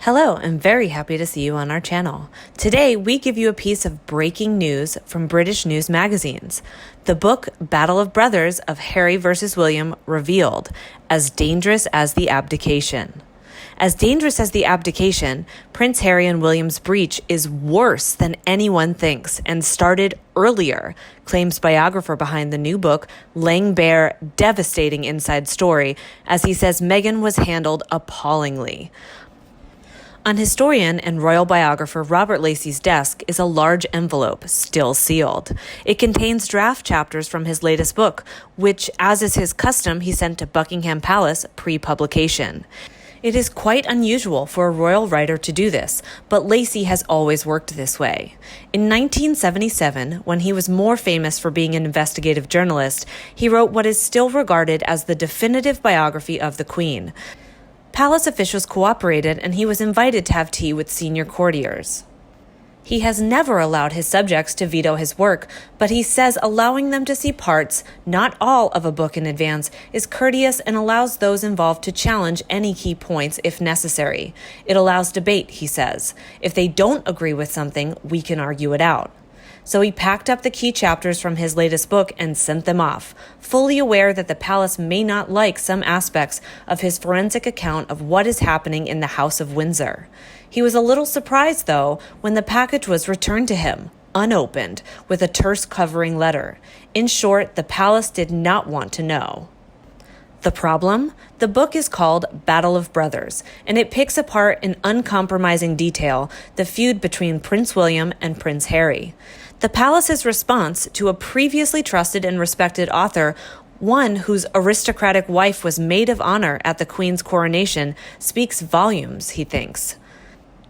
Hello, I'm very happy to see you on our channel. Today, we give you a piece of breaking news from British news magazines. The book Battle of Brothers of Harry vs. William revealed, as dangerous as the abdication. As dangerous as the abdication, Prince Harry and William's breach is worse than anyone thinks and started earlier, claims biographer behind the new book, laying bare devastating inside story, as he says Meghan was handled appallingly. On historian and royal biographer Robert Lacey's desk is a large envelope, still sealed. It contains draft chapters from his latest book, which, as is his custom, he sent to Buckingham Palace pre-publication. It is quite unusual for a royal writer to do this, but Lacey has always worked this way. In 1977, when he was more famous for being an investigative journalist, he wrote what is still regarded as the definitive biography of the Queen. Palace officials cooperated, and he was invited to have tea with senior courtiers. He has never allowed his subjects to veto his work, but he says allowing them to see parts, not all, of a book in advance is courteous and allows those involved to challenge any key points if necessary. It allows debate, he says. If they don't agree with something, we can argue it out. So he packed up the key chapters from his latest book and sent them off, fully aware that the palace may not like some aspects of his forensic account of what is happening in the House of Windsor. He was a little surprised, though, when the package was returned to him, unopened, with a terse covering letter. In short, the palace did not want to know. The problem? The book is called Battle of Brothers, and it picks apart in uncompromising detail the feud between Prince William and Prince Harry. The palace's response to a previously trusted and respected author, one whose aristocratic wife was maid of honor at the Queen's coronation, speaks volumes, he thinks.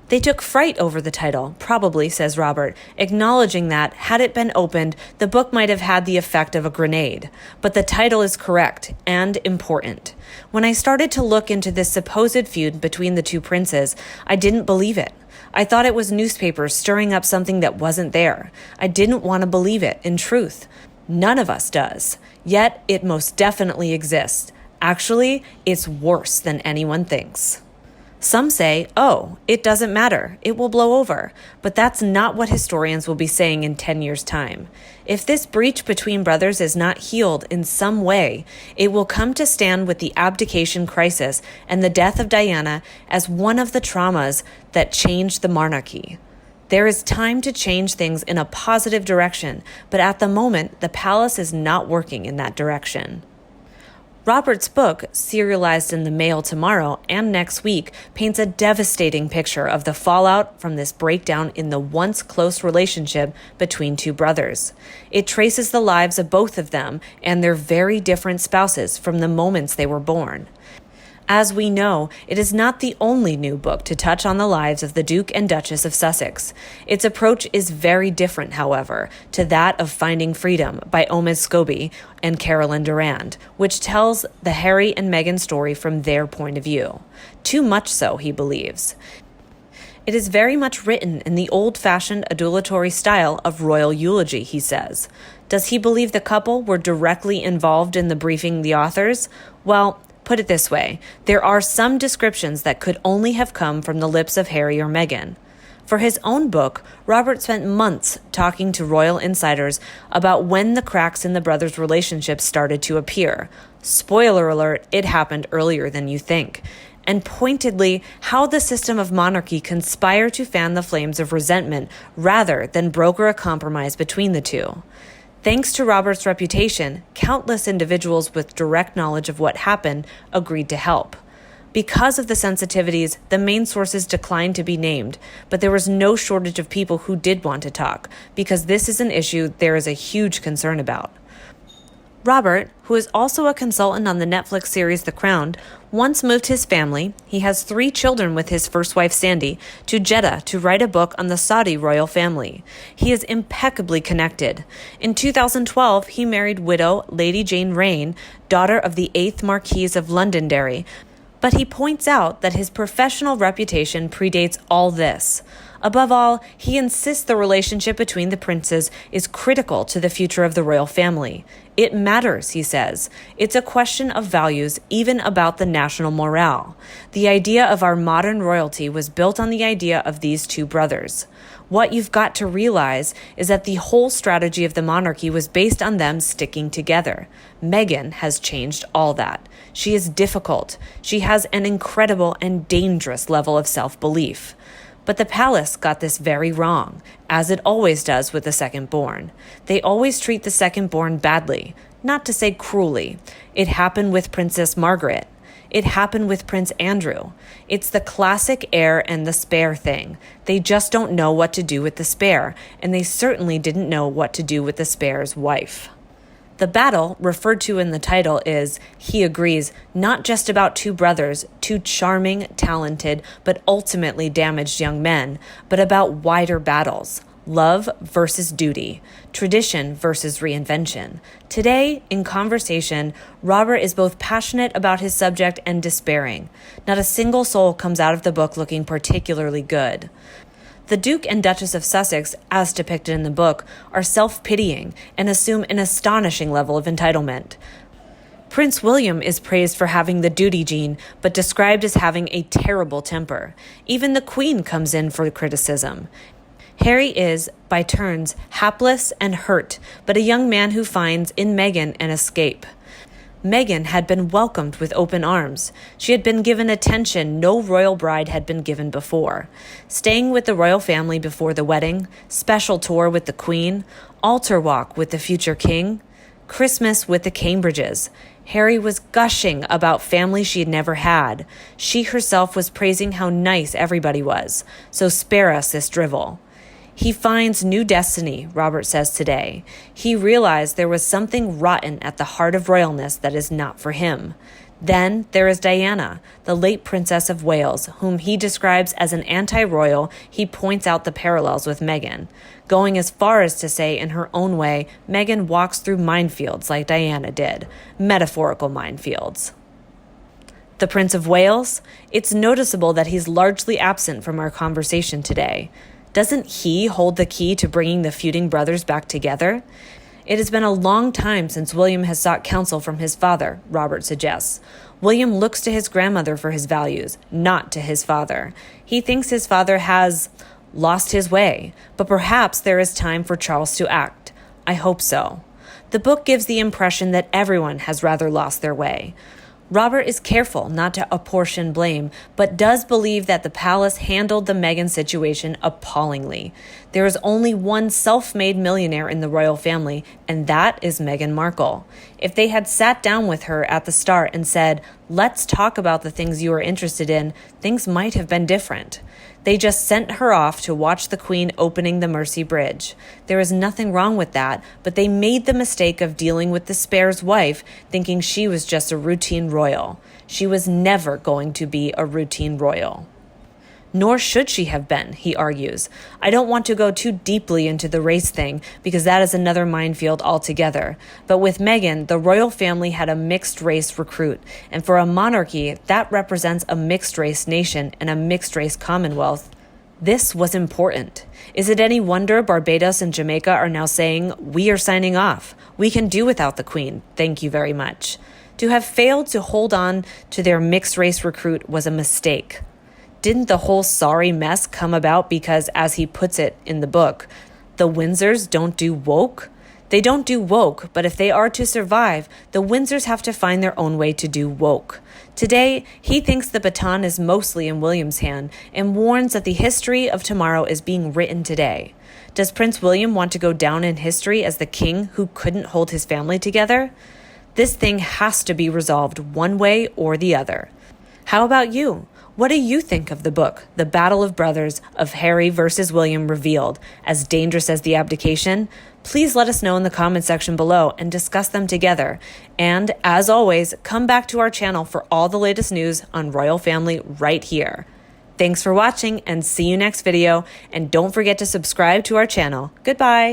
They took fright over the title, probably, says Robert, acknowledging that, had it been opened, the book might have had the effect of a grenade. But the title is correct and important. When I started to look into this supposed feud between the two princes, I didn't believe it. I thought it was newspapers stirring up something that wasn't there. I didn't want to believe it, in truth. None of us does. Yet, it most definitely exists. Actually, it's worse than anyone thinks. Some say, oh, it doesn't matter, it will blow over. But that's not what historians will be saying in 10 years' time. If this breach between brothers is not healed in some way, it will come to stand with the abdication crisis and the death of Diana as one of the traumas that changed the monarchy. There is time to change things in a positive direction, but at the moment, the palace is not working in that direction. Robert's book, serialized in the Mail tomorrow and next week, paints a devastating picture of the fallout from this breakdown in the once close relationship between two brothers. It traces the lives of both of them and their very different spouses from the moments they were born. As we know, it is not the only new book to touch on the lives of the Duke and Duchess of Sussex. Its approach is very different, however, to that of Finding Freedom by Omid Scobie and Carolyn Durand, which tells the Harry and Meghan story from their point of view. Too much so, he believes. It is very much written in the old-fashioned adulatory style of royal eulogy, he says. Does he believe the couple were directly involved in the briefing the authors? Well, put it this way, there are some descriptions that could only have come from the lips of Harry or Meghan. For his own book, Robert spent months talking to royal insiders about when the cracks in the brothers' relationship started to appear. Spoiler alert, it happened earlier than you think. And pointedly, how the system of monarchy conspired to fan the flames of resentment rather than broker a compromise between the two. Thanks to Robert's reputation, countless individuals with direct knowledge of what happened agreed to help. Because of the sensitivities, the main sources declined to be named, but there was no shortage of people who did want to talk, because this is an issue there is a huge concern about. Robert, who is also a consultant on the Netflix series The Crown, once moved his family, he has 3 children with his first wife Sandy, to Jeddah to write a book on the Saudi royal family. He is impeccably connected. In 2012, he married widow Lady Jane Rain, daughter of the 8th Marquis of Londonderry, But he points out that his professional reputation predates all this. Above all, he insists the relationship between the princes is critical to the future of the royal family. It matters, he says. It's a question of values, even about the national morale. The idea of our modern royalty was built on the idea of these two brothers. What you've got to realize is that the whole strategy of the monarchy was based on them sticking together. Meghan has changed all that. She is difficult. She has an incredible and dangerous level of self-belief. But the palace got this very wrong, as it always does with the second-born. They always treat the second-born badly, not to say cruelly. It happened with Princess Margaret. It happened with Prince Andrew. It's the classic heir and the spare thing. They just don't know what to do with the spare, and they certainly didn't know what to do with the spare's wife. The battle, referred to in the title, is, he agrees, not just about two brothers, two charming, talented, but ultimately damaged young men, but about wider battles. Love versus duty, tradition versus reinvention. Today, in conversation, Robert is both passionate about his subject and despairing. Not a single soul comes out of the book looking particularly good. The Duke and Duchess of Sussex, as depicted in the book, are self-pitying and assume an astonishing level of entitlement. Prince Wiliiam is praised for having the duty gene, but described as having a terrible temper. Even the Queen comes in for criticism. Harry is, by turns, hapless and hurt, but a young man who finds in Meghan an escape. Meghan had been welcomed with open arms. She had been given attention no royal bride had been given before. Staying with the royal family before the wedding, special tour with the Queen, altar walk with the future king, Christmas with the Cambridges. Harry was gushing about family she had never had. She herself was praising how nice everybody was. So spare us this drivel. He finds new destiny, Robert says today. He realized there was something rotten at the heart of royalness that is not for him. Then there is Diana, the late Princess of Wales, whom he describes as an anti-royal. He points out the parallels with Meghan, going as far as to say in her own way, Meghan walks through minefields like Diana did, metaphorical minefields. The Prince of Wales? It's noticeable that he's largely absent from our conversation today. Doesn't he hold the key to bringing the feuding brothers back together? It has been a long time since William has sought counsel from his father, Robert suggests. William looks to his grandmother for his values, not to his father. He thinks his father has lost his way, but perhaps there is time for Charles to act. I hope so. The book gives the impression that everyone has rather lost their way. Robert is careful not to apportion blame, but does believe that the palace handled the Meghan situation appallingly. There is only one self-made millionaire in the royal family, and that is Meghan Markle. If they had sat down with her at the start and said, "Let's talk about the things you are interested in," things might have been different. They just sent her off to watch the Queen opening the Mersey Bridge. There is nothing wrong with that, but they made the mistake of dealing with the spare's wife, thinking she was just a routine royal. She was never going to be a routine royal. Nor should she have been, he argues. I don't want to go too deeply into the race thing, because that is another minefield altogether. But with Meghan, the royal family had a mixed-race recruit, and for a monarchy, that represents a mixed-race nation and a mixed-race commonwealth. This was important. Is it any wonder Barbados and Jamaica are now saying, "We are signing off. We can do without the Queen. Thank you very much." To have failed to hold on to their mixed-race recruit was a mistake. Didn't the whole sorry mess come about because, as he puts it in the book, the Windsors don't do woke? They don't do woke, but if they are to survive, the Windsors have to find their own way to do woke. Today, he thinks the baton is mostly in William's hand and warns that the history of tomorrow is being written today. Does Prince William want to go down in history as the king who couldn't hold his family together? This thing has to be resolved one way or the other. How about you? What do you think of the book, The Battle of Brothers of Harry versus William Revealed, as dangerous as the abdication? Please let us know in the comment section below and discuss them together. And as always, come back to our channel for all the latest news on royal family right here. Thanks for watching and see you next video. And don't forget to subscribe to our channel. Goodbye.